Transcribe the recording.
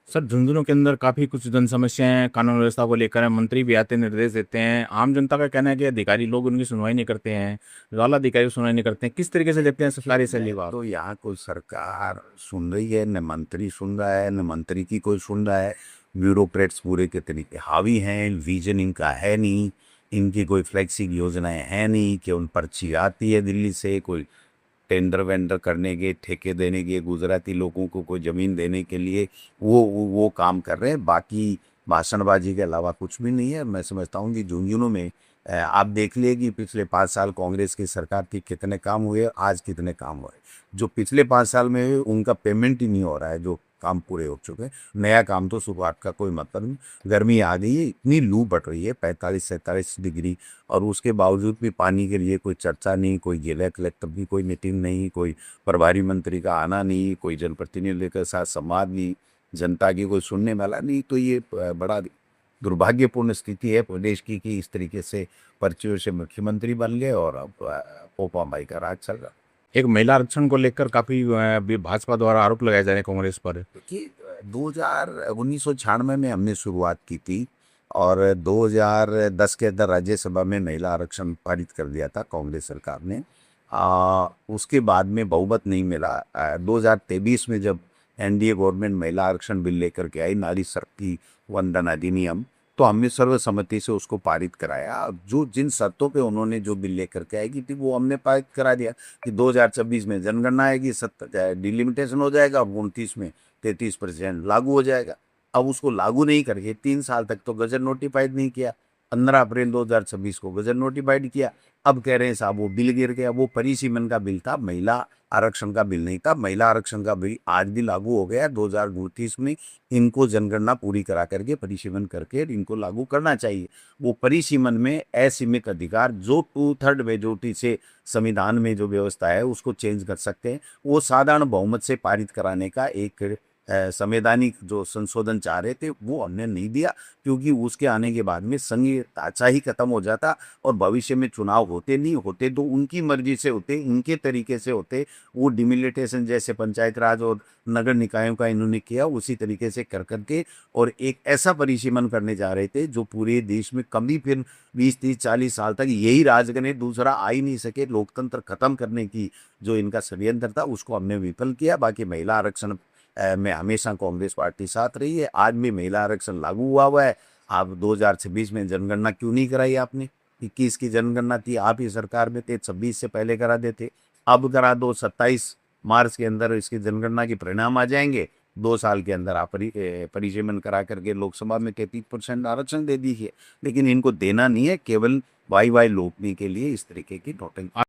Sir, Jhunjhunu के अंदर काफ़ी कुछ जन समस्याएँ कानून व्यवस्था को लेकर हैं, मंत्री भी आते हैं, निर्देश देते हैं। आम जनता का कहना है कि अधिकारी लोग उनकी सुनवाई नहीं करते हैं, ज़्यादा अधिकारी सुनवाई नहीं करते हैं। किस तरीके से देखते हैं सरकारी शैली को आप? तो यहाँ कोई सरकार सुन रही है, न मंत्री सुन रहा है, न मंत्री की कोई सुन रहा है। ब्यूरोक्रेट्स पूरे के तरीके हावी हैं, विजन इनका है नहीं, इनकी कोई फ्लेक्सिंग योजनाएं हैं नहीं कि उन पर्ची आती है दिल्ली से कोई टेंडर वेंडर करने के, ठेके देने के, गुजराती लोगों को कोई ज़मीन देने के लिए वो काम कर रहे हैं। बाकी भाषणबाजी के अलावा कुछ भी नहीं है। मैं समझता हूँ कि झुंझुनू में आप देख लिए कि पिछले 5 साल कांग्रेस की सरकार थी, कितने काम हुए, आज कितने काम हुए। जो पिछले 5 साल में हुए उनका पेमेंट ही नहीं हो रहा है, जो काम पूरे हो चुके हैं। नया काम तो शुरुआत का कोई मतलब नहीं। गर्मी आ गई है, इतनी लू पड़ रही है 45-47 डिग्री, और उसके बावजूद भी पानी के लिए कोई चर्चा नहीं, कोई जिला कलेक्टर की कोई मीटिंग नहीं, कोई प्रभारी मंत्री का आना नहीं, कोई जनप्रतिनिधि के साथ संवाद नहीं, जनता की कोई सुनने वाला नहीं। तो ये बड़ा दुर्भाग्यपूर्ण स्थिति है प्रदेश की कि इस तरीके से पर्चियों से मुख्यमंत्री बन गए और अब पोपा भाई का राज चल रहा। एक महिला आरक्षण को लेकर काफ़ी भाजपा द्वारा आरोप लगाए जा रहे हैं कांग्रेस पर। कि 1996 में हमने शुरुआत की थी और 2010 के अंदर राज्यसभा में महिला आरक्षण पारित कर दिया था कांग्रेस सरकार ने। उसके बाद में बहुमत नहीं मिला। 2023 में जब एनडीए गवर्नमेंट महिला आरक्षण बिल लेकर के आई, नारी शक्ति वंदन अधिनियम, तो हमने सर्वसम्मति से उसको पारित कराया। जो जिन शर्तों पे उन्होंने जो बिल लेकर के आएगी थी वो हमने पारित करा दिया कि 2026 में जनगणना आएगी, डिलिमिटेशन हो जाएगा, 29 में 33% लागू हो जाएगा। अब उसको लागू नहीं करके 3 साल तक तो गजट नोटिफाइड नहीं किया। 15 अप्रैल 2026 को गजट नोटिफाइड किया। अब कह रहे हैं साहब वो बिल गिर गया। वो परिसीमन का बिल था, महिला आरक्षण का बिल नहीं था। महिला आरक्षण का बिल आज भी लागू हो गया 2029 में। इनको जनगणना पूरी करा करके परिसीमन करके इनको लागू करना चाहिए। वो परिसीमन में असीमित अधिकार जो 2/3 मेजोरिटी से संविधान में जो व्यवस्था है उसको चेंज कर सकते हैं, वो साधारण बहुमत से पारित कराने का एक संवैधानिक जो संशोधन चाह रहे थे वो हमने नहीं दिया, क्योंकि उसके आने के बाद में संघीय ढांचा ही खत्म हो जाता और भविष्य में चुनाव होते नहीं होते तो उनकी मर्जी से होते, इनके तरीके से होते। वो डिमिलिटेशन जैसे पंचायत राज और नगर निकायों का इन्होंने किया उसी तरीके से कर करके और एक ऐसा परिसीमन करने जा रहे थे जो पूरे देश में कभी फिर 20-30-40 साल तक यही राज करने दूसरा आ ही नहीं सके। लोकतंत्र खत्म करने की जो इनका षड्यंत्र था उसको हमने विफल किया। बाकी महिला आरक्षण में हमेशा कांग्रेस पार्टी साथ रही है। आज भी महिला आरक्षण लागू हुआ है। आप 2026 में जनगणना क्यों नहीं कराई आपने? 21 की जनगणना थी, आप ही सरकार में थे, 26 से पहले करा देते। अब करा दो, 27 मार्च के अंदर इसकी जनगणना के परिणाम आ जाएंगे। 2 साल के अंदर आप परिसीमन करा करके लोकसभा में 33% आरक्षण दे दीजिए। लेकिन इनको देना नहीं है, केवल वाई वाई लौटने के लिए इस तरीके की नोटिंग